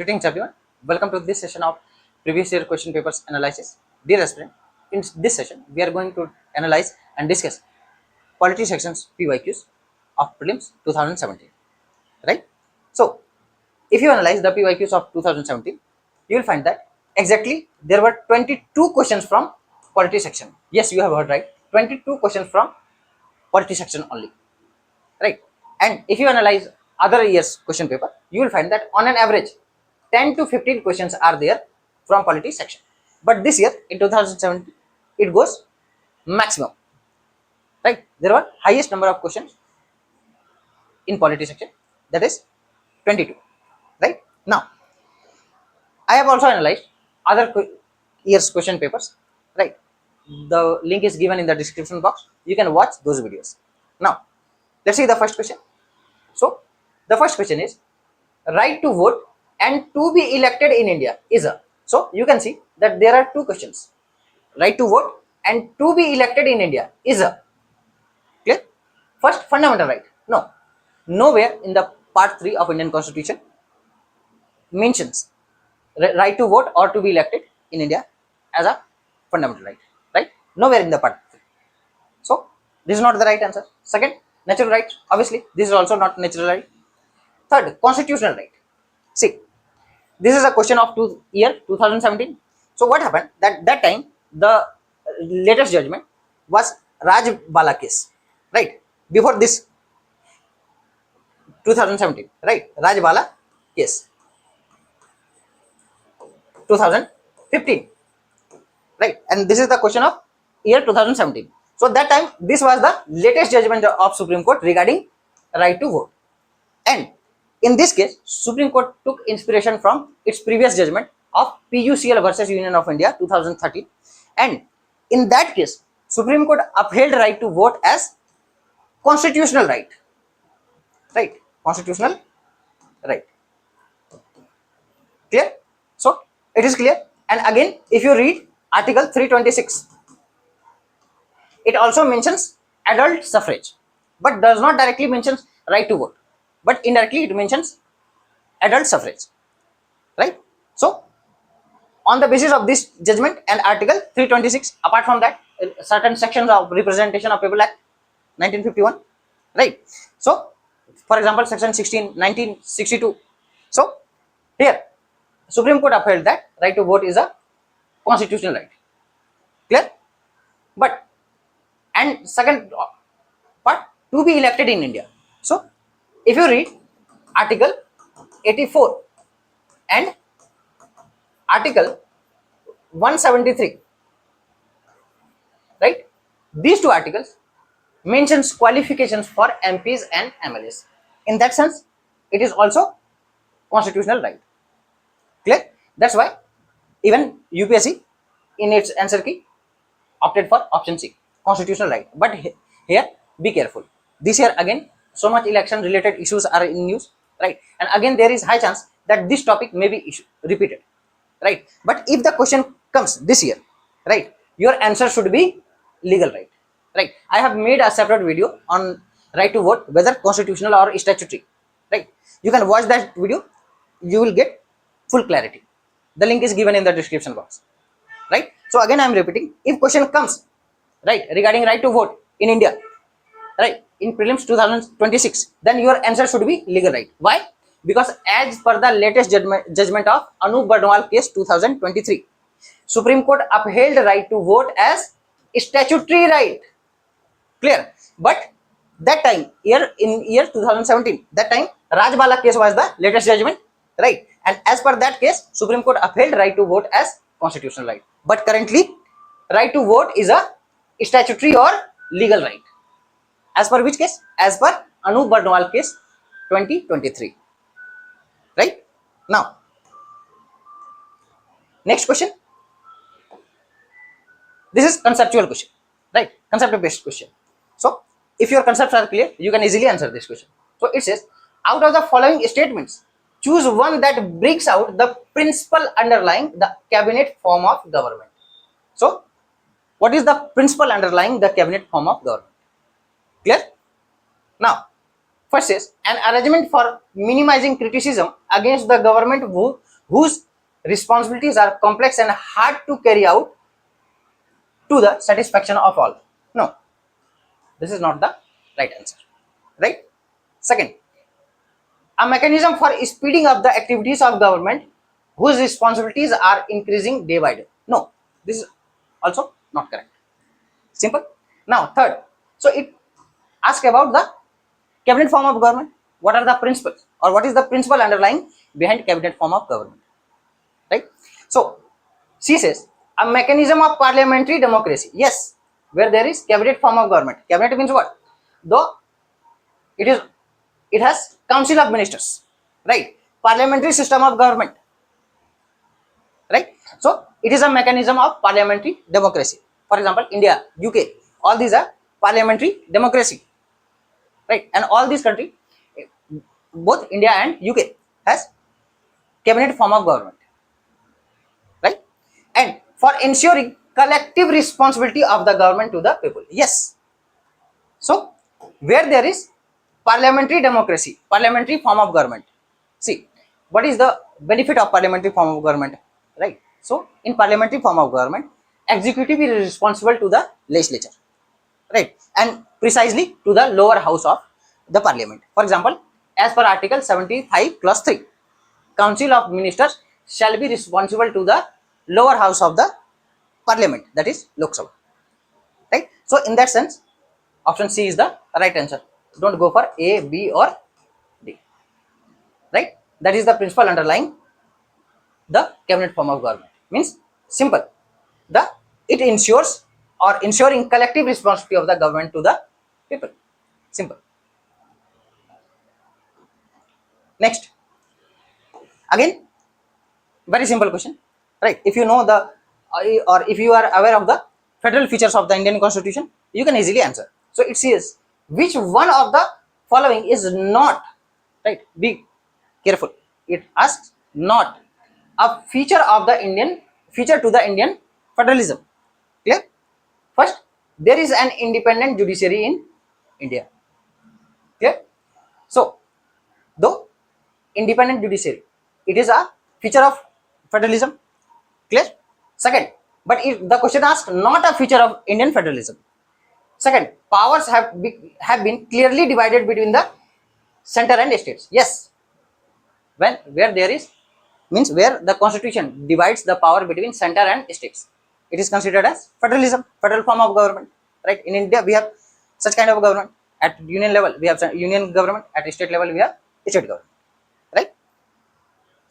Greetings everyone. Welcome to this session of previous year question papers analysis. Dear aspirant, in this session we are going to analyze and discuss polity sections PYQs of prelims 2017. Right? So, if you analyze the PYQs of 2017, you will find that exactly there were 22 questions from polity section. Yes, you have heard right. 22 questions from polity section only. Right? And if you analyze other years question paper, you will find that on an average 10 to 15 questions are there from polity section, but this year in 2017 it goes maximum, right? There were highest number of questions in polity section, that is 22. Right? Now I have also analyzed other years question papers, right? The link is given in the description box, you can watch those videos. Now let's see the first question. So the first question is, right to vote and to be elected in India is a. So you can see that there are two questions. Right to vote and to be elected in India is a. Clear? First, fundamental right. No. Nowhere in the part 3 of Indian Constitution mentions right to vote or to be elected in India as a fundamental right. Right? Nowhere in the part 3. So this is not the right answer. Second, natural right. Obviously, this is also not natural right. Third, constitutional right. See, this is a question of year 2017. So what happened that time the latest judgment was Raj Bala case, right? Before this 2017, right? Raj Bala case 2015, right? And this is the question of year 2017. So that time this was the latest judgment of Supreme Court regarding right to vote. And in this case, Supreme Court took inspiration from its previous judgment of PUCL versus Union of India 2013. And in that case, Supreme Court upheld right to vote as constitutional right. Right? Constitutional right. Clear? So, it is clear. And again, if you read Article 326, it also mentions adult suffrage, but does not directly mention right to vote, but indirectly it mentions adult suffrage, right? So on the basis of this judgment and Article 326, apart from that, certain sections of Representation of People Act 1951, right? So for example, section 16 1962. So here Supreme Court upheld that right to vote is a constitutional right. Clear? But and second part, to be elected in India. So if you read Article 84 and Article 173, right? These two articles mentions qualifications for MPs and MLAs. In that sense, it is also constitutional right. Clear? That's why even UPSC in its answer key opted for option C, constitutional right. But here, be careful. This year again, so much election related issues are in news, right? And again, there is high chance that this topic may be repeated, right? But if the question comes this year, right, your answer should be legal right. Right? I have made a separate video on right to vote, whether constitutional or statutory, right? You can watch that video, you will get full clarity. The link is given in the description box, right? So again I am repeating, if question comes, right, regarding right to vote in India, right, in prelims 2026, then your answer should be legal right. Why? Because as per the latest judgment of Anup Barnwal case 2023, Supreme Court upheld right to vote as statutory right. Clear? But that time, in year 2017, that time Raj Bala case was the latest judgment, right? And as per that case, Supreme Court upheld right to vote as constitutional right. But currently, right to vote is a statutory or legal right. As per which case? As per Anup Barnwal case 2023. Right? Now, next question. This is conceptual question, right? Concept based question. So if your concepts are clear, you can easily answer this question. So it says, out of the following statements, choose one that brings out the principle underlying the cabinet form of government. So what is the principle underlying the cabinet form of government? Clear? Now, first is an arrangement for minimizing criticism against the government whose responsibilities are complex and hard to carry out to the satisfaction of all. No, this is not the right answer. Right? Second, a mechanism for speeding up the activities of government whose responsibilities are increasing day by day. No, this is also not correct. Simple. Now, third, so it asks about the cabinet form of government. What are the principles, or what is the principle underlying behind cabinet form of government? Right? So, she says a mechanism of parliamentary democracy. Yes, where there is cabinet form of government. Cabinet means what? Though it is, it has council of ministers, right? Parliamentary system of government, right? So it is a mechanism of parliamentary democracy. For example, India, UK, all these are parliamentary democracy, right? And all these countries, both India and UK, has cabinet form of government, right? And for ensuring collective responsibility of the government to the people. Yes. So where there is parliamentary democracy, parliamentary form of government. See, what is the benefit of parliamentary form of government, right? So in parliamentary form of government, executive is responsible to the legislature, right, and precisely to the lower house of the parliament. For example, as per article 75 clause 3, council of ministers shall be responsible to the lower house of the parliament, that is Lok Sabha, right? So in that sense, option C is the right answer. Don't go for A, B or D, right? That is the principle underlying the cabinet form of government. Means simple. The it ensures or ensuring collective responsibility of the government to the people. Simple. Next, again, very simple question, right? If you know the or if you are aware of the federal features of the Indian Constitution, you can easily answer. So it says which one of the following is not, right? Be careful. It asks not a feature of the feature to the Indian federalism. Clear? First, there is an independent judiciary in India. Clear? So, though independent judiciary, it is a feature of federalism. Clear? Second, but if the question asks not a feature of Indian federalism. Second, powers have been clearly divided between the center and states. Yes, when where there is means where the constitution divides the power between center and states, it is considered as federalism, federal form of government, right? In India we have such kind of government. At union level we have union government, at state level we have state government, right?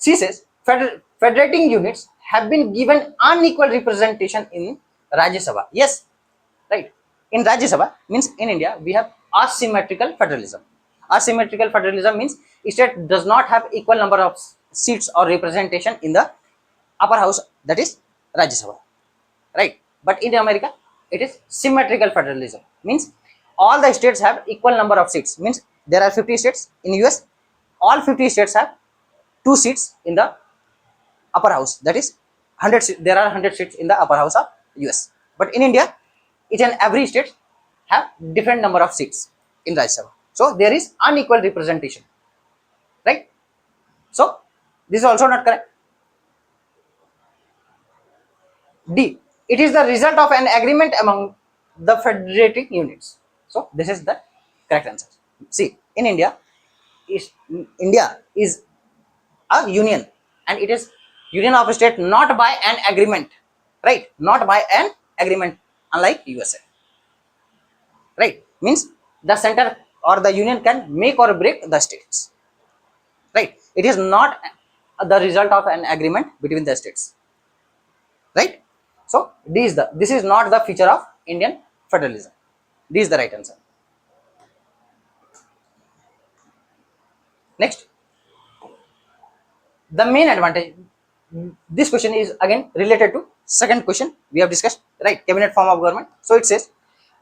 She says federating units have been given unequal representation in Rajya Sabha. Yes, right? In Rajya Sabha means in India we have asymmetrical federalism. Asymmetrical federalism means state does not have equal number of seats or representation in the upper house, that is Rajya Sabha, right? But in America it is symmetrical federalism, means all the states have equal number of seats. Means there are 50 states in US, all 50 states have 2 seats in the upper house, that is 100. There are 100 seats in the upper house of US. But in India, each and every state have different number of seats in Rajya Sabha. So there is unequal representation, right? So this is also not correct. D, it is the result of an agreement among the federating units. So this is the correct answer. See, in India is a union, and it is union of state not by an agreement, right? Not by an agreement, unlike USA, right? Means the center or the union can make or break the states, right? It is not the result of an agreement between the states, right? So this is not the feature of Indian federalism. This is the right answer. Next, the main advantage. This question is again related to second question we have discussed, right? Cabinet form of government. So it says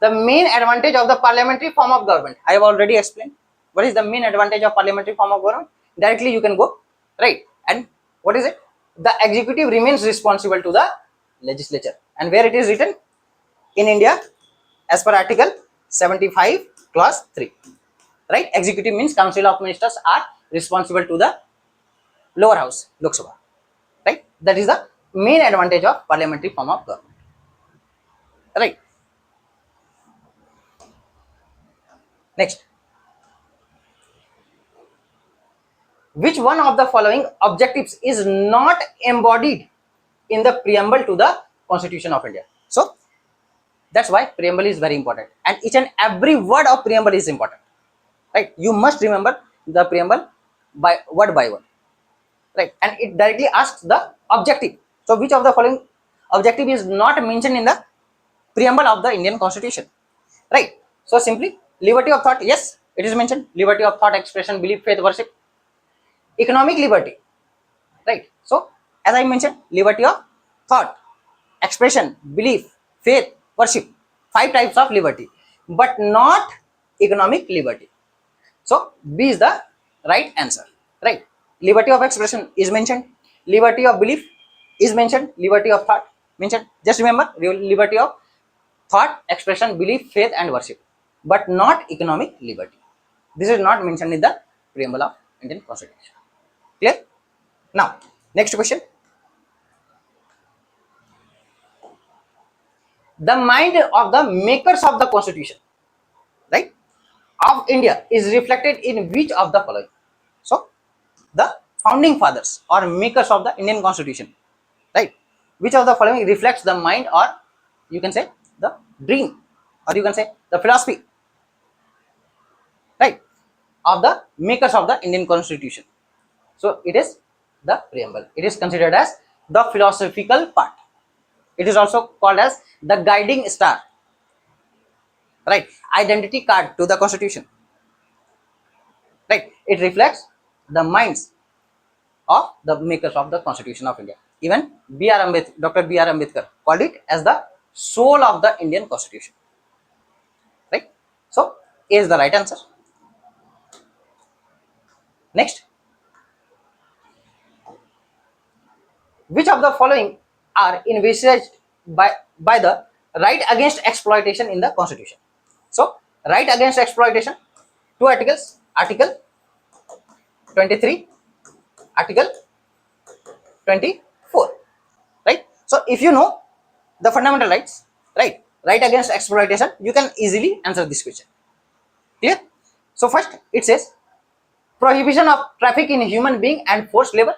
the main advantage of the parliamentary form of government. I have already explained what is the main advantage of parliamentary form of government. Directly you can go, right? And what is it? The executive remains responsible to the legislature. And where it is written? In India, as per article 75 clause 3, right? Executive means council of ministers are responsible to the lower house, Lok Sabha, That is the main advantage of parliamentary form of government, right? Next, which one of the following objectives is not embodied in the preamble to the Constitution of India? So that's why preamble is very important, and each and every word of preamble is important, right? You must remember the preamble by word, right? And it directly asks the objective. So which of the following objective is not mentioned in the preamble of the Indian Constitution, right? So simply liberty of thought, yes, it is mentioned. Liberty of thought, expression, belief, faith, worship. Economic liberty, right? So as I mentioned, liberty of thought, expression, belief, faith, worship, 5 types of liberty, but not economic liberty. So B is the right answer, right? Liberty of expression is mentioned, liberty of belief is mentioned, liberty of thought mentioned. Just remember, liberty of thought, expression, belief, faith and worship, but not economic liberty. This is not mentioned in the preamble of Indian Constitution. Clear? Now next question. The mind of the makers of the Constitution, right, of India is reflected in which of the following? So the founding fathers or makers of the Indian Constitution, right, which of the following reflects the mind, or you can say the dream, or you can say the philosophy, right, of the makers of the Indian Constitution? So it is the preamble. It is considered as the philosophical part. It is also called as the guiding star, right, identity card to the Constitution, right? It reflects the minds of the makers of the Constitution of India. Even Dr. B.R. Ambedkar called it as the soul of the Indian Constitution, right? So A is the right answer. Next, which of the following are envisaged by the right against exploitation in the Constitution? So right against exploitation, 2 articles, Article 23, Article 24, right? So if you know the fundamental rights, right against exploitation, you can easily answer this question. Clear? So first it says prohibition of traffic in human being and forced labor.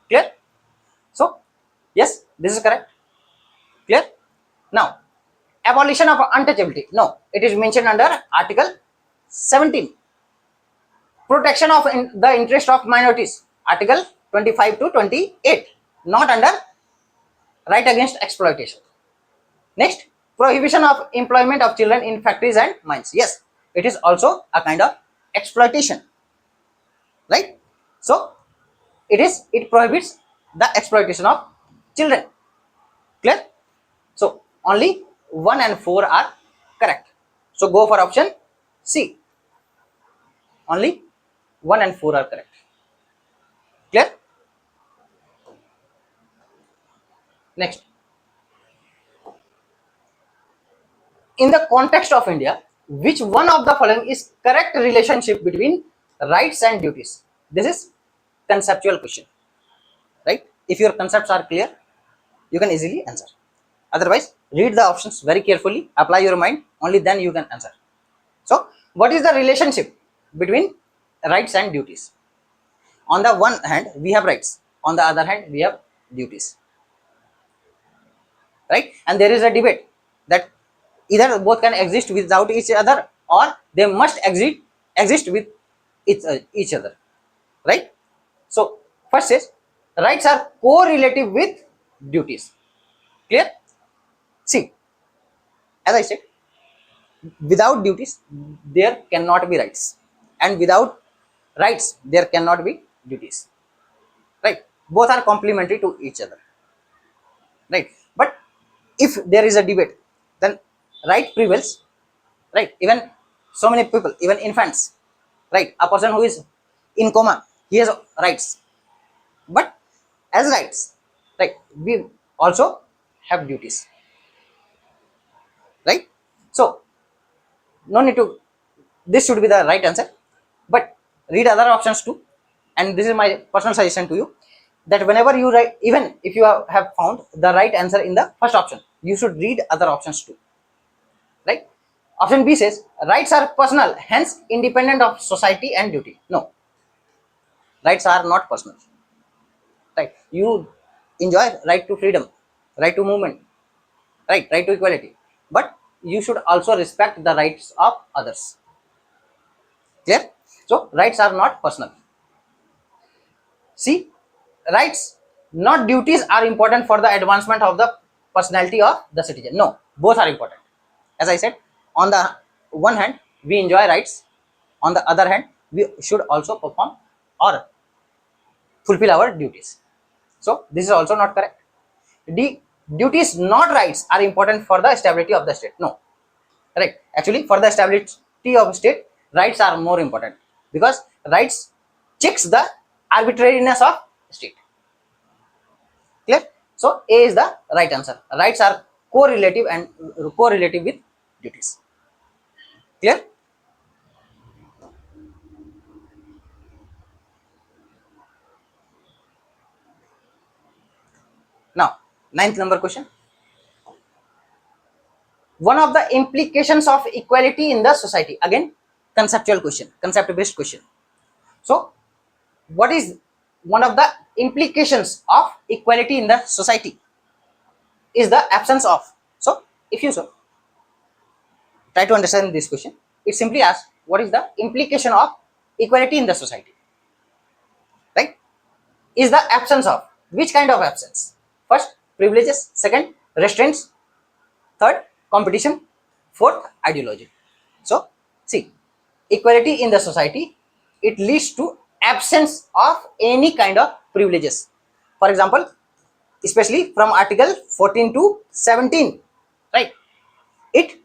Clear? So yes, this is correct. Clear? Now abolition of untouchability, no, it is mentioned under Article 17. Protection of the interest of minorities, Article 25 to 28, not under right against exploitation. Next, prohibition of employment of children in factories and mines, yes, it is also a kind of exploitation, right? So it prohibits the exploitation of children. Clear? So only 1 and 4 are correct. So go for option C. Only 1 and 4 are correct. Clear? Next, in the context of India, which one of the following is correct relationship between rights and duties? This is conceptual question, right? If your concepts are clear, you can easily answer. Otherwise, read the options very carefully, apply your mind, only then you can answer. So what is the relationship between rights and duties? On the one hand, we have rights, on the other hand, we have duties, right? And there is a debate that either both can exist without each other, or they must exist with each other, right? So first is rights are correlative with duties. Clear? See, as I said, without duties there cannot be rights, and without rights there cannot be duties, right? Both are complementary to each other, right? But if there is a debate, then right prevails, right? Even so many people, even infants, right? A person who is in coma, he has rights, but as rights, right, we also have duties, right? So no need to, this should be the right answer, but read other options too, and this is my personal suggestion to you. that whenever you write, even if you have found the right answer in the first option, you should read other options too, right? Option B says rights are personal, hence independent of society and duty. No, rights are not personal, right? You enjoy right to freedom, right to movement, right to equality, but you should also respect the rights of others. Clear? So rights are not personal. See, rights not duties are important for the advancement of the personality of the citizen. No, both are important. As I said, on the one hand we enjoy rights, on the other hand we should also perform or fulfill our duties. So this is also not correct. The duties not rights are important for the stability of the state. No, correct. Actually, for the stability of state, rights are more important, because rights checks the arbitrariness of state. Clear? So A is the right answer. Rights are correlative and correlative with duties. Clear? Now, ninth number question. One of the implications of equality in the society. Again, conceptual question, concept based question. So what is one of the implications of equality in the society? Is the absence of. So if you try to understand this question, it simply asks what is the implication of equality in the society, right? Is the absence of. Which kind of absence? First, privileges. Second, restraints. Third, competition. Fourth, ideology. So see, equality in the society, it leads to absence of any kind of privileges. For example, especially from article 14 to 17, right? It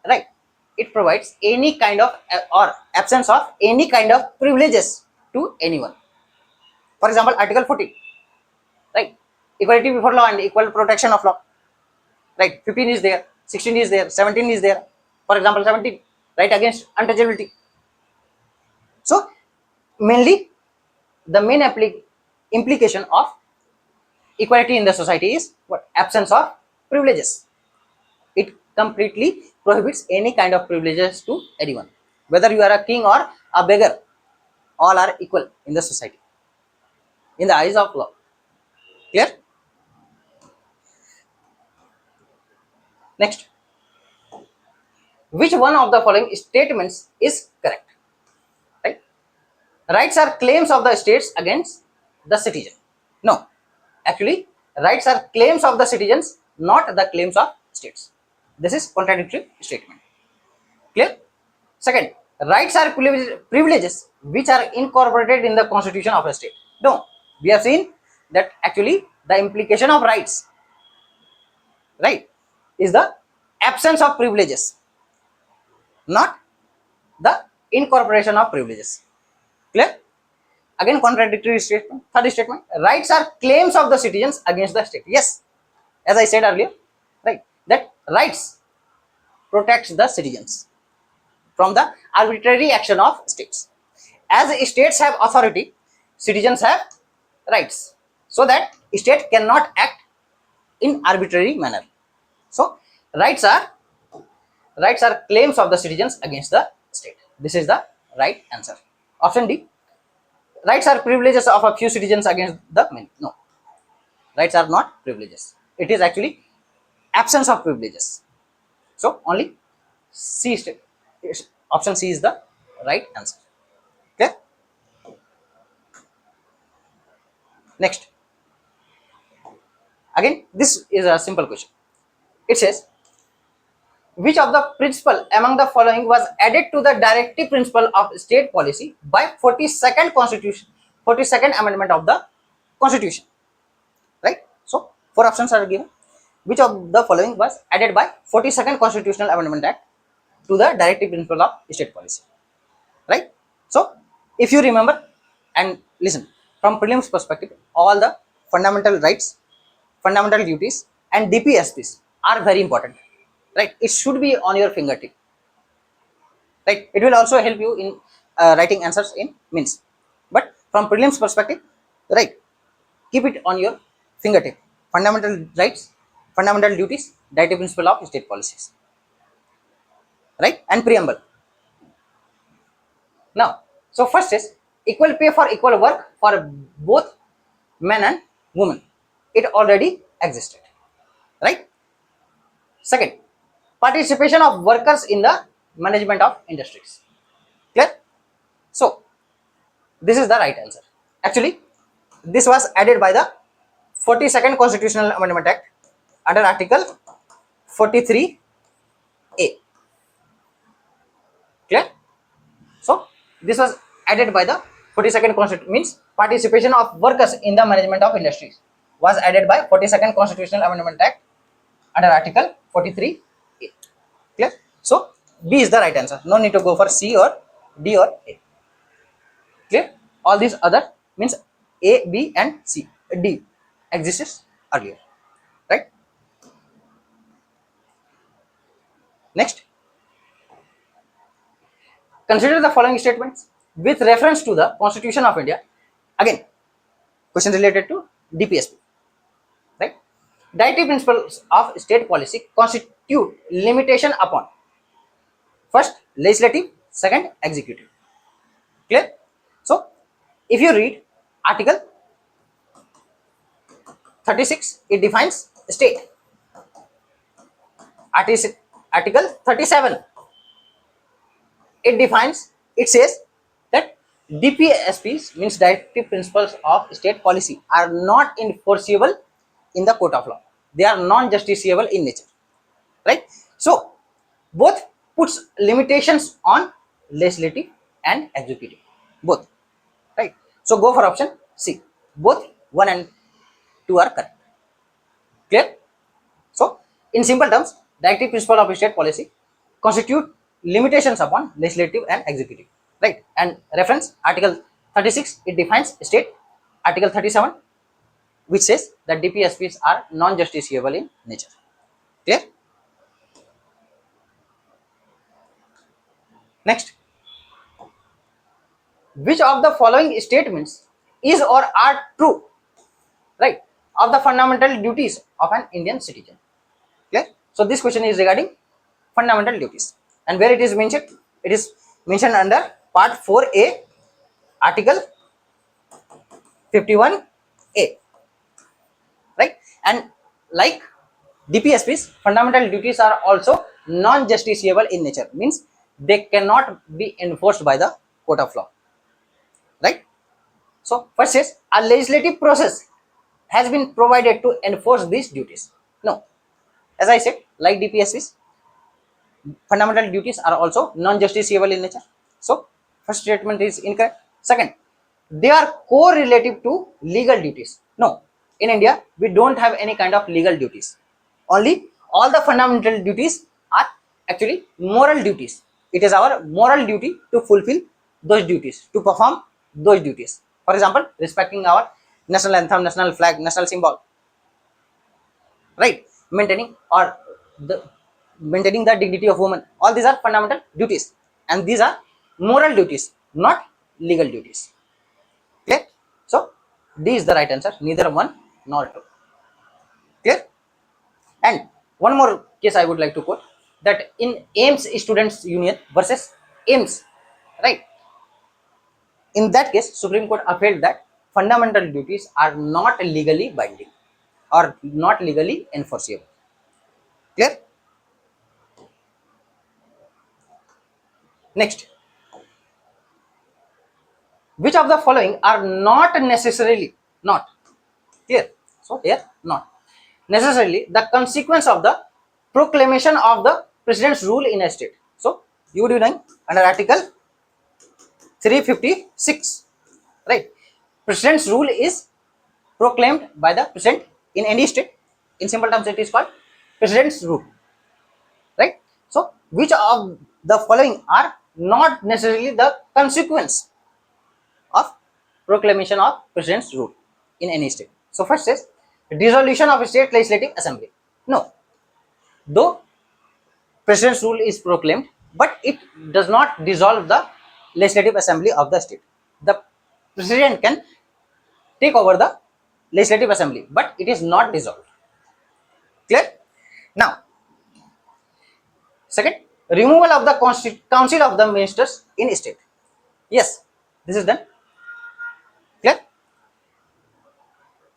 right, it provides any kind of or absence of any kind of privileges to anyone. For example, article 14, right? Equality before law and equal protection of law, right? 15 is there, 16 is there, 17 is there. For example, 17, right against untouchability. So mainly the main implication of equality in the society is what? Absence of privileges. It completely prohibits any kind of privileges to anyone, whether you are a king or a beggar. All are equal in the society in the eyes of law. Clear? Next, which one of the following statements is correct? Right? Rights are claims of the states against the citizen. No, actually rights are claims of the citizens, not the claims of states. This is contradictory statement. Clear? Second, rights are privileges which are incorporated in the constitution of a state. No, we have seen that actually the implication of rights, right, is the absence of privileges, not the incorporation of privileges. Clear? Again, contradictory statement. Third statement, rights are claims of the citizens against the state. Yes, as I said earlier, right, that rights protects the citizens from the arbitrary action of states. As states have authority, citizens have rights, so that state cannot act in arbitrary manner. So rights are claims of the citizens against the state. This is the right answer. Option D, rights are privileges of a few citizens against the many. No, rights are not privileges. It is actually absence of privileges. So only C option C is the right answer. Okay. Next, again this is a simple question. It says, which of the principle among the following was added to the directive principle of state policy by 42nd amendment of the constitution? Right? So four options are given. Which of the following was added by 42nd constitutional amendment act to the directive principle of state policy? Right? So if you remember and listen, from prelims perspective, all the fundamental rights, fundamental duties and DPSPs are very important, right? It should be on your fingertip, right? It will also help you in writing answers in minutes. But from prelims perspective, right, keep it on your fingertip. Fundamental rights, fundamental duties, directive principle of state policies, right? And preamble. Now, so first is equal pay for equal work for both men and women. It already existed, right? Second, participation of workers in the management of industries. Clear? So, this is the right answer. Actually, this was added by the 42nd Constitutional Amendment Act under Article 43A. Clear? So, this was added by the 42nd Constitution, means participation of workers in the management of industries was added by 42nd Constitutional Amendment Act under Article 43A. Clear? So, B is the right answer. No need to go for C or D or A. Clear? All these other means A, B and C, D exists earlier, right? Next, consider the following statements with reference to the Constitution of India. Again, question related to DPSP, right? Directive principles of state policy constitute limitation upon first legislative, second executive. Clear? So, if you read Article 36, it defines state. Article 37, it defines, it says that DPSPs means directive principles of state policy are not enforceable in the court of law. They are non-justiciable in nature, right? So, both puts limitations on legislative and executive, both, right? So, go for option C. Both 1 and 2 are correct. Clear? So, in simple terms, directive principle of state policy constitute limitations upon legislative and executive, right? And reference Article 36, it defines state. Article 37, which says that DPSPs are non-justiciable in nature. Clear? Next, which of the following statements is or are true, right, of the fundamental duties of an Indian citizen? Clear? So, this question is regarding fundamental duties, and where it is mentioned? It is mentioned under Part 4A, Article 51A, right? And like DPSPs, fundamental duties are also non-justiciable in nature, means they cannot be enforced by the court of law, right? So, first is a legislative process has been provided to enforce these duties. No, as I said, like DPSPs, fundamental duties are also non-justiciable in nature. So, first statement is incorrect. Second, they are correlative to legal duties. No, in India, we don't have any kind of legal duties. Only all the fundamental duties are actually moral duties. It is our moral duty to fulfill those duties, to perform those duties. For example, respecting our national anthem, national flag, national symbol, right? Maintaining the dignity of women. All these are fundamental duties, and these are moral duties, not legal duties. Clear? So, D is the right answer, neither 1 nor 2. Clear? And one more case I would like to quote, that in AIMS Students Union versus AIMS, right? In that case, Supreme Court upheld that fundamental duties are not legally binding or not legally enforceable. Clear? Next, which of the following are not necessarily, not clear? So here, not necessarily the consequence of the proclamation of the president's rule in a state. So you would be knowing under Article 356, right? President's rule is proclaimed by the president in any state. In simple terms, it is called president's rule, right? So, which of the following are not necessarily the consequence of proclamation of president's rule in any state? So, first is dissolution of state legislative assembly. No, though president's rule is proclaimed, but it does not dissolve the legislative assembly of the state. The president can take over the legislative assembly, but it is not dissolved. Clear? Now, second, removal of the council of the ministers in state. Yes, this is done. Clear?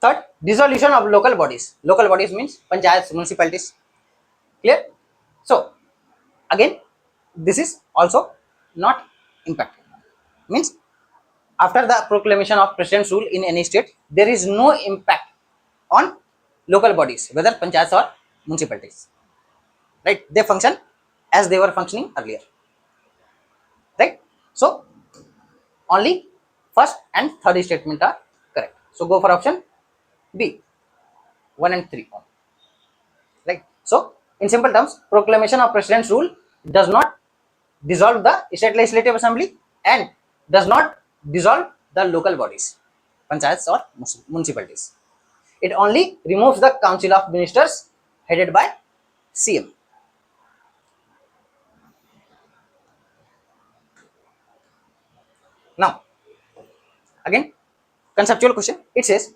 Third, dissolution of local bodies. Local bodies means panchayats, municipalities. Clear? So, again, this is also not impacted. Means after the proclamation of president's rule in any state, there is no impact on local bodies, whether panchayats or municipalities. Right? They function as they were functioning earlier. Right? So, only first and third statement are correct. So, go for option B, 1 and 3. Right? So, in simple terms, proclamation of president's rule does not dissolve the state legislative assembly and does not dissolve the local bodies, panchayats or municipalities. It only removes the council of ministers headed by CM. Now, again, conceptual question. It says,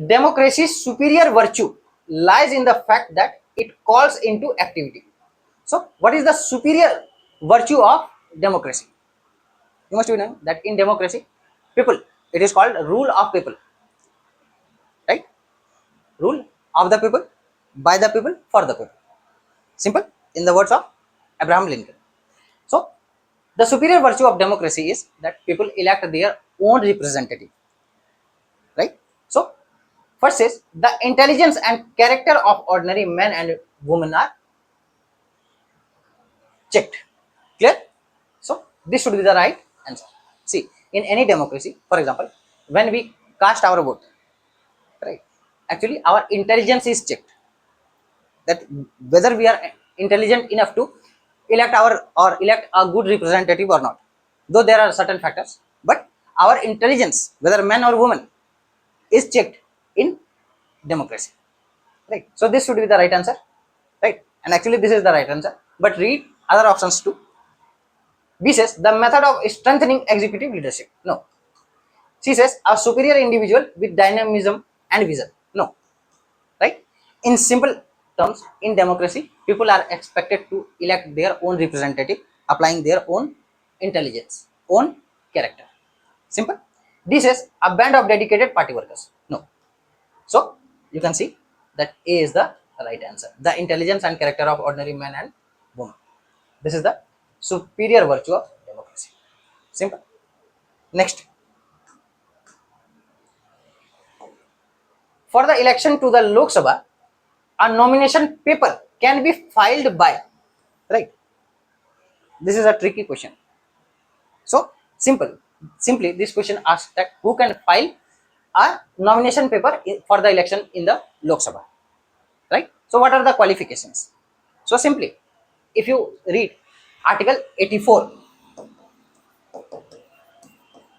democracy's superior virtue lies in the fact that it calls into activity. So, what is the superior virtue of democracy? You must be knowing that in democracy, people, it is called rule of people. Right? Rule of the people, by the people, for the people. Simple, in the words of Abraham Lincoln. So, the superior virtue of democracy is that people elect their own representative. Right? So, first is the intelligence and character of ordinary men and women are checked. Clear? So, this should be the right answer. See, in any democracy, for example, when we cast our vote, right, actually our intelligence is checked, that whether we are intelligent enough to elect a good representative or not. Though there are certain factors, but our intelligence, whether man or woman, is checked in democracy. Right? So this should be the right answer. Right? And actually this is the right answer. But read other options too. B says the method of strengthening executive leadership. No. C says a superior individual with dynamism and vision. No. Right? In simple terms, in democracy, people are expected to elect their own representative, applying their own intelligence, own character. Simple. D says a band of dedicated party workers. No. So you can see that A is the right answer. The intelligence and character of ordinary man and woman. This is the superior virtue of democracy. Simple. Next. For the election to the Lok Sabha, a nomination paper can be filed by, right? This is a tricky question. So simply this question asks that who can file a nomination paper for the election in the Lok Sabha, right? So what are the qualifications? So simply, if you read Article 84,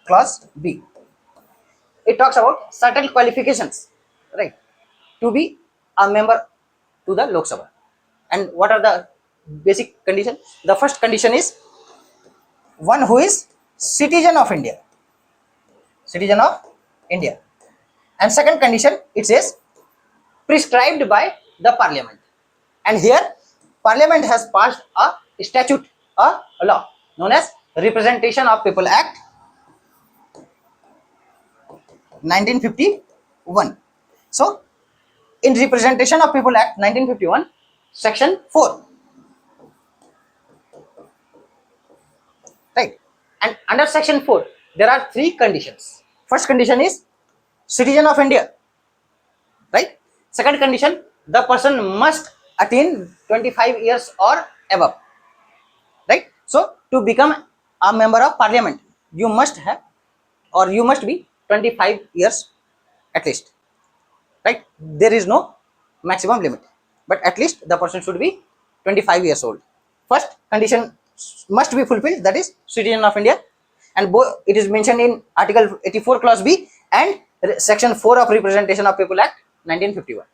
Clause B, it talks about certain qualifications, right, to be a member to the Lok Sabha. And what are the basic conditions? The first condition is one who is citizen of India. Citizen of India. And second condition, it says prescribed by the parliament. And here parliament has passed a statute, a law known as Representation of People Act 1951. So in Representation of People Act 1951, section 4, right, and under section 4 there are 3 conditions. First condition is citizen of India, right? Second condition, the person must attain 25 years or above, right? So to become a member of parliament, you must have, or you must be 25 years at least, right? There is no maximum limit, but at least the person should be 25 years old. First condition must be fulfilled, that is citizen of India, and it is mentioned in Article 84 Clause B and Section 4 of Representation of People Act 1951.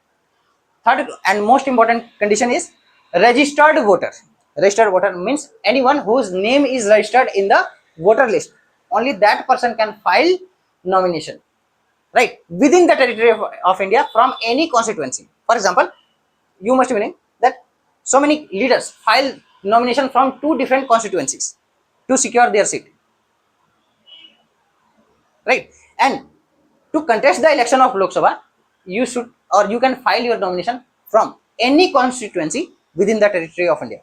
Third and most important condition is registered voter. Registered voter means anyone whose name is registered in the voter list. Only that person can file nomination, right, within the territory of India from any constituency. For example, you must be knowing that so many leaders file nomination from two different constituencies to secure their seat, right? And to contest the election of Lok Sabha, you should or you can file your nomination from any constituency within the territory of India.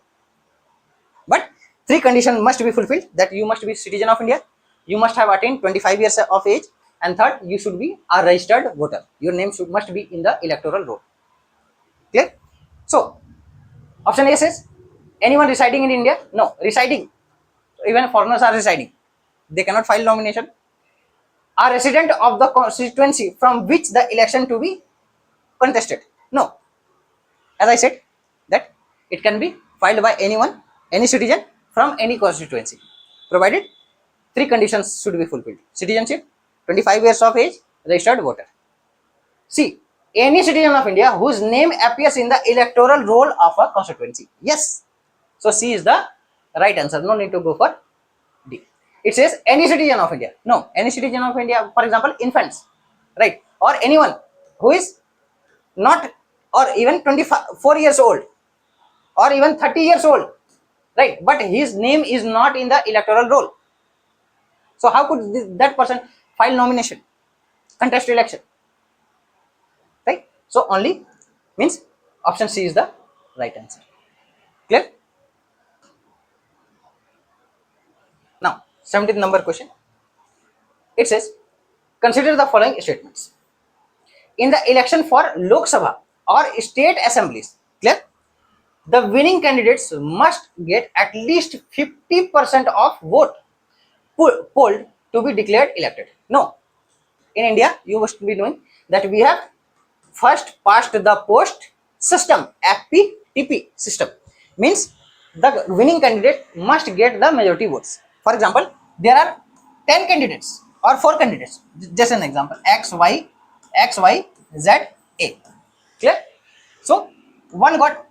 But three conditions must be fulfilled: that you must be citizen of India, you must have attained 25 years of age, and third, you should be a registered voter. Your name must be in the electoral roll. Clear? So, option A says anyone residing in India. No, residing. Even foreigners are residing. They cannot file nomination. A resident of the constituency from which the election to be contested. No. As I said, that it can be filed by anyone, any citizen from any constituency, provided three conditions should be fulfilled: citizenship, 25 years of age, registered voter. C. Any citizen of India whose name appears in the electoral roll of a constituency. Yes. So C is the right answer. No need to go for D. It says any citizen of India. No, any citizen of India, for example, infants, right? Or anyone who is not, or even 24 years old, or even 30 years old, right? But his name is not in the electoral roll. So how could that person file nomination, contest election, right? So only means option C is the right answer. Clear? Now 17th number question. It says, consider the following statements. In the election for Lok Sabha or state assemblies, clear, the winning candidates must get at least 50% of vote polled to be declared elected. No, in India, you must be knowing that we have first past the post system, FPTP system. Means the winning candidate must get the majority votes. For example, there are 10 candidates or 4 candidates. Just an example: X, Y, Z, A. Clear? So one got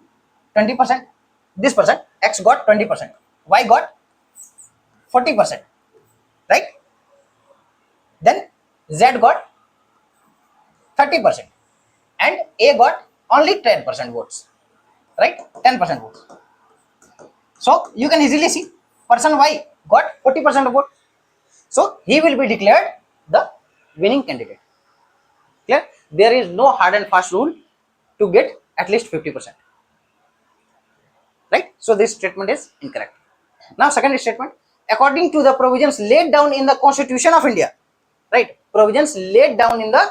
20%. This person X got 20%. Y got 40%. Right? Then Z got 30%. And A got only 10% votes. Right? 10% votes. So you can easily see person Y got 40% of vote. So he will be declared the winning candidate. Clear? There is no hard and fast rule to get at least 50%. Right? So this statement is incorrect. Now second statement, according to the provisions laid down in the Constitution of India, right? Provisions laid down in the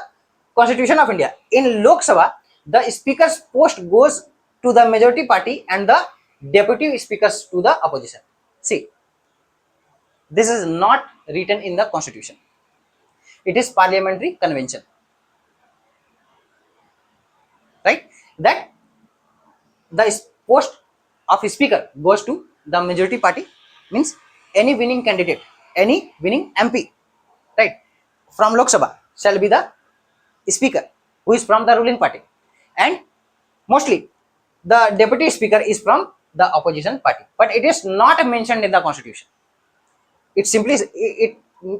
Constitution of India. In Lok Sabha, the speaker's post goes to the majority party and the deputy speakers to the opposition. See, this is not written in the Constitution. It is parliamentary convention, right? That the post of speaker goes to the majority party, means any winning candidate, any winning MP, right, from Lok Sabha shall be the speaker who is from the ruling party, and mostly the deputy speaker is from the opposition party, but it is not mentioned in the Constitution. It simply it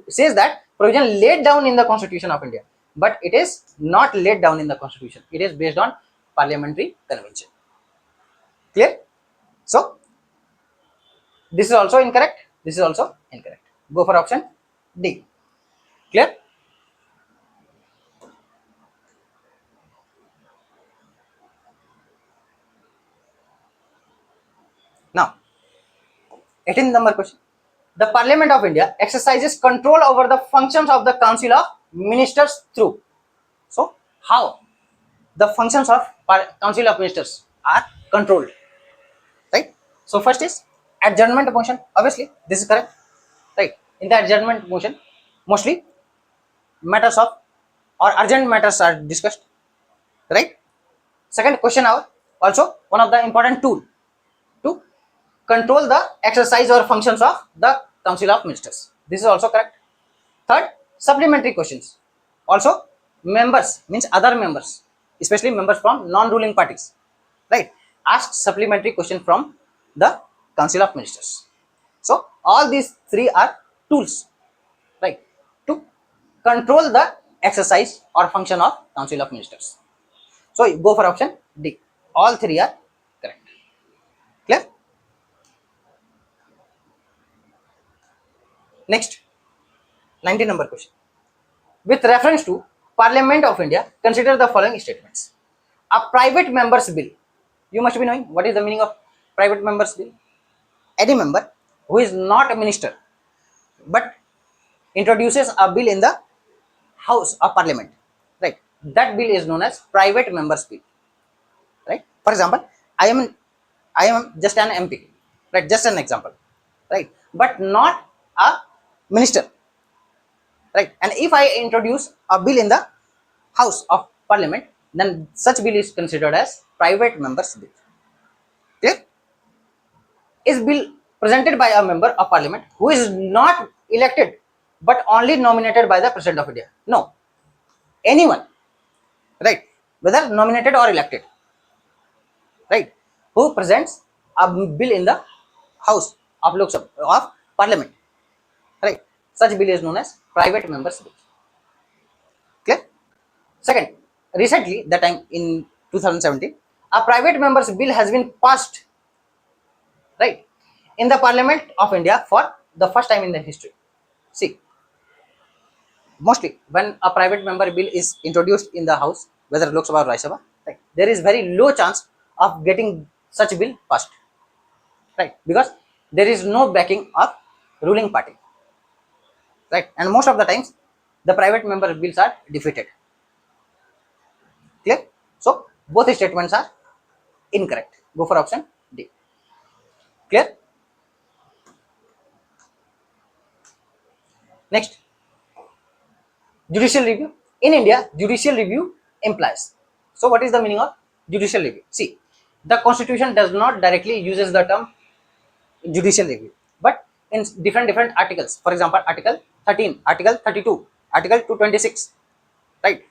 says that provision laid down in the Constitution of India, but it is not laid down in the Constitution. It is based on parliamentary convention. Clear? So this is also incorrect. This is also incorrect. Go for option D. Clear? Now, 18th number question. The Parliament of India exercises control over the functions of the Council of Ministers through. So, how the functions of Council of Ministers are controlled? Right? So, first is adjournment motion. Obviously, this is correct. Right? In the adjournment motion, mostly matters of or urgent matters are discussed. Right? Second, question hour. Also, one of the important tool to control the exercise or functions of the Council of Ministers. This is also correct. Third, supplementary questions. Also, members means other members, especially members from non-ruling parties, right, ask supplementary question from the Council of Ministers. So all these three are tools, right, to control the exercise or function of Council of Ministers. So you go for option D. All three are correct. Clear? Next, 19 number question. With reference to Parliament of India, consider the following statements. A private member's bill. You must be knowing what is the meaning of private member's bill. Any member who is not a minister but introduces a bill in the House of Parliament, right? That bill is known as private member's bill, right? For example, I am just an MP, right? Just an example, right? But not a minister, right? And if I introduce a bill in the House of Parliament, then such bill is considered as private member's bill. Clear? Is bill presented by a member of Parliament who is not elected but only nominated by the President of India? No, anyone, right? Whether nominated or elected, right? Who presents a bill in the House of Lok Sabha of Parliament, right? Such bill is known as private members bill. Clear? Second, recently, that time in 2017, a private members bill has been passed, right, in the Parliament of India for the first time in the history. See, mostly when a private member bill is introduced in the House, whether Lok Sabha or Rajya Sabha, right, there is very low chance of getting such bill passed, right, because there is no backing of ruling party, right, and most of the times the private member bills are defeated. Clear? So both statements are incorrect. Go for option D. Clear? Next, judicial review. In India, judicial review implies. So what is the meaning of judicial review? See, the constitution does not directly uses the term judicial review, but in different articles. For example, Article 13, Article 32, Article 226, right,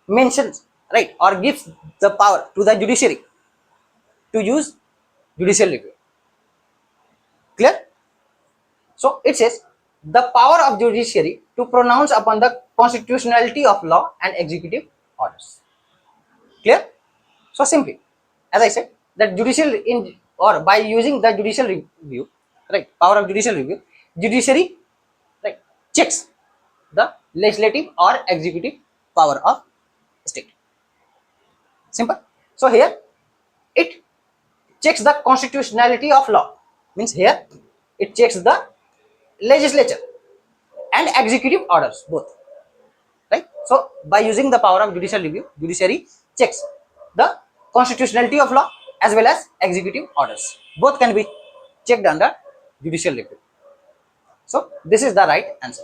mentions, right, or gives the power to the judiciary to use judicial review. Clear? So it says the power of judiciary to pronounce upon the constitutionality of law and executive orders. Clear? So simply, as I said, that judicial in or by using the judicial review, right, power of judicial review, judiciary, right, checks the legislative or executive power of state. Simple. So here it checks the constitutionality of law. Means here it checks the legislature and executive orders both, right? So by using the power of judicial review, judiciary checks the constitutionality of law as well as executive orders. Both can be checked under judicial review. So this is the right answer,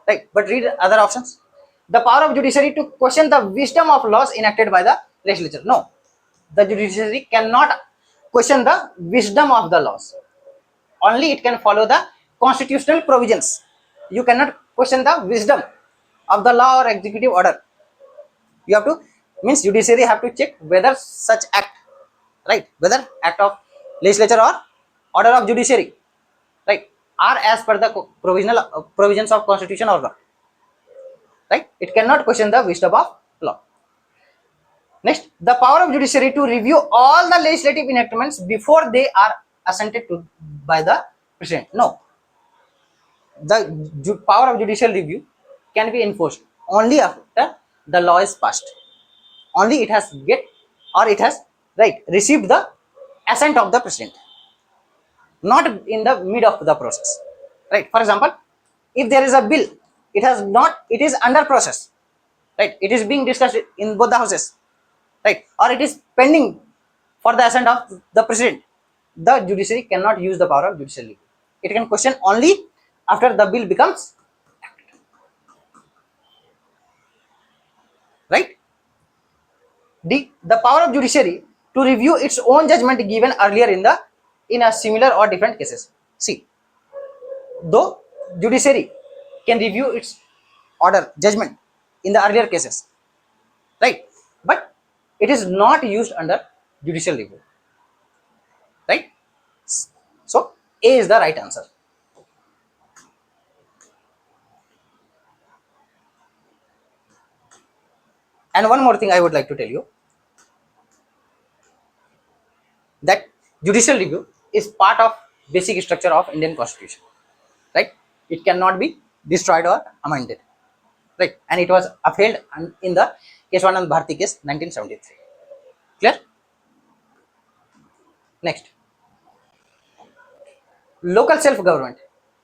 right? But read other options. The power of judiciary to question the wisdom of laws enacted by the legislature. No, the judiciary cannot question the wisdom of the laws. Only it can follow the constitutional provisions. You cannot question the wisdom of the law or executive order. You have to, means judiciary have to check whether such act, right, whether act of legislature or order of judiciary, right, are as per the provisional provisions of constitution or not, right. It cannot question the wisdom of law. Next, the power of judiciary to review all the legislative enactments before they are assented to by the president. No, the power of judicial review can be enforced only after the law is passed. Only it has get or it has, right, received the assent of the president, not in the mid of the process, right. For example, if there is a bill, it is under process, right, it is being discussed in both the houses, right, or it is pending for the assent of the president, the judiciary cannot use the power of judicial review. It can question only after the bill becomes, right. D. The power of judiciary to review its own judgment given earlier in a similar or different cases. See, though judiciary can review its order judgment in the earlier cases, right, but it is not used under judicial review, right. So A is the right answer. And one more thing I would like to tell you, that judicial review is part of basic structure of Indian Constitution, right? It cannot be destroyed or amended, right? And it was upheld in the Keswanand Bharti case 1973. Clear? Next, local self-government,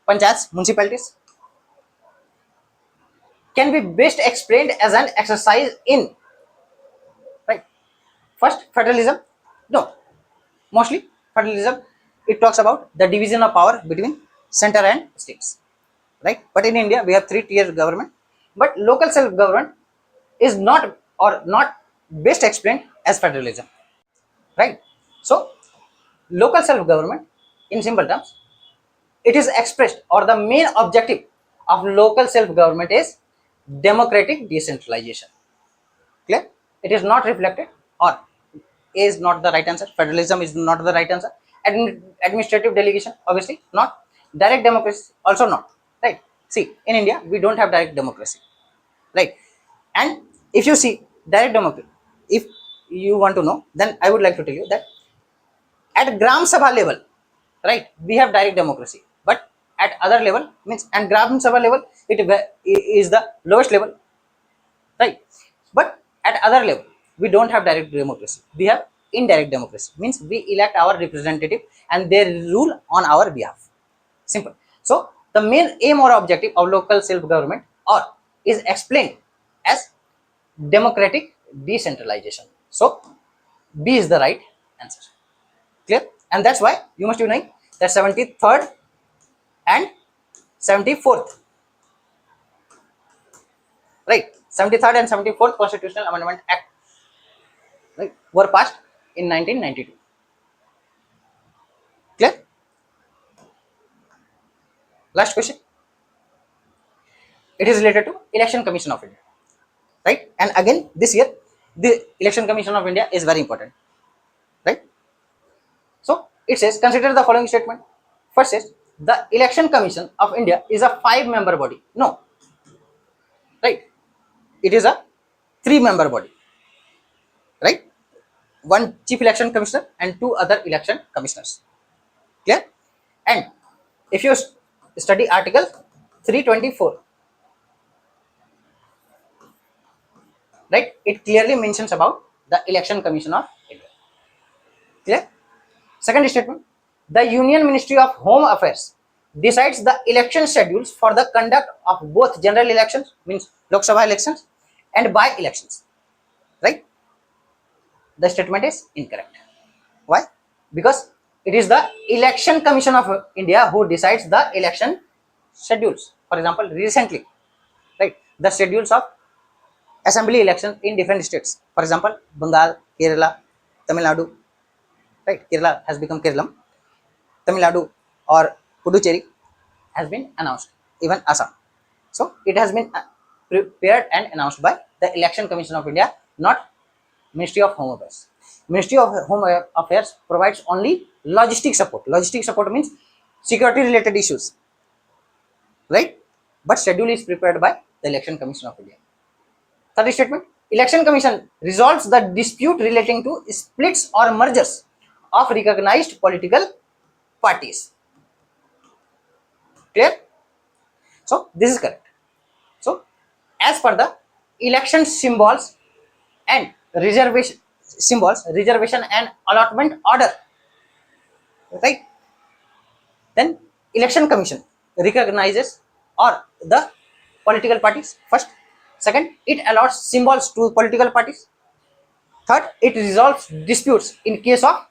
panchayats, municipalities, can be best explained as an exercise in, right? First, federalism. No, mostly federalism, it talks about the division of power between center and states, right? But in India, we have three-tier government. But local self-government is not best explained as federalism, right? So, local self-government, in simple terms, it is expressed, or the main objective of local self-government is democratic decentralization. Clear? It is not reflected, or is not the right answer. Federalism is not the right answer. Administrative delegation, obviously not. Direct democracy, also not, right? See, in India, we don't have direct democracy, right? And if you see direct democracy, if you want to know, then I would like to tell you that at Gram Sabha level, right, we have direct democracy, but at other level, means, and Gram Sabha level, it is the lowest level, right? But at other level, we don't have direct democracy. We have indirect democracy, means we elect our representative and they rule on our behalf. Simple. So the main aim or objective of local self-government or is explained as democratic decentralization. So B is the right answer. Clear? And that's why you must be knowing that 73rd and 74th, right? 73rd and 74th Constitutional Amendment Act, right, were passed in 1992. Clear? Last question. It is related to Election Commission of India, right? And again, this year, the Election Commission of India is very important, right? So it says, consider the following statement. First says, the Election Commission of India is a 5-member body. No, right? It is a 3-member body, right? One chief election commissioner and 2 other election commissioners. Clear? And if you study Article 324, right, it clearly mentions about the Election Commission of India. Clear? Second statement, the Union Ministry of Home Affairs decides the election schedules for the conduct of both general elections, means Lok Sabha elections, and by elections, right? The statement is incorrect. Why? Because it is the Election Commission of India who decides the election schedules. For example, recently, right, the schedules of assembly elections in different states. For example, Bengal, Kerala, Tamil Nadu, right? Kerala has become Kerala. Tamil Nadu or Puducherry has been announced, even Assam. So it has been prepared and announced by the Election Commission of India, not Ministry of Home Affairs. Ministry of Home Affairs provides only logistic support. Logistic support means security related issues, right? But schedule is prepared by the Election Commission of India. Third statement, Election Commission resolves the dispute relating to splits or mergers of recognized political parties. Clear? So this is correct. So as per the election symbols and reservation and allotment order, right, then Election Commission recognizes or the political parties first. Second, it allots symbols to political parties. Third, it resolves disputes in case of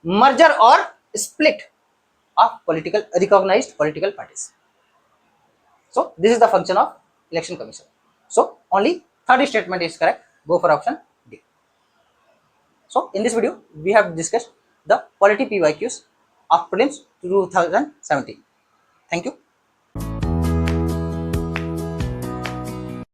merger or split of recognized political parties. So this is the function of Election Commission. So only third statement is correct. Go for option D. So in this video, we have discussed the Polity PYQs of Prelims 2017. Thank you.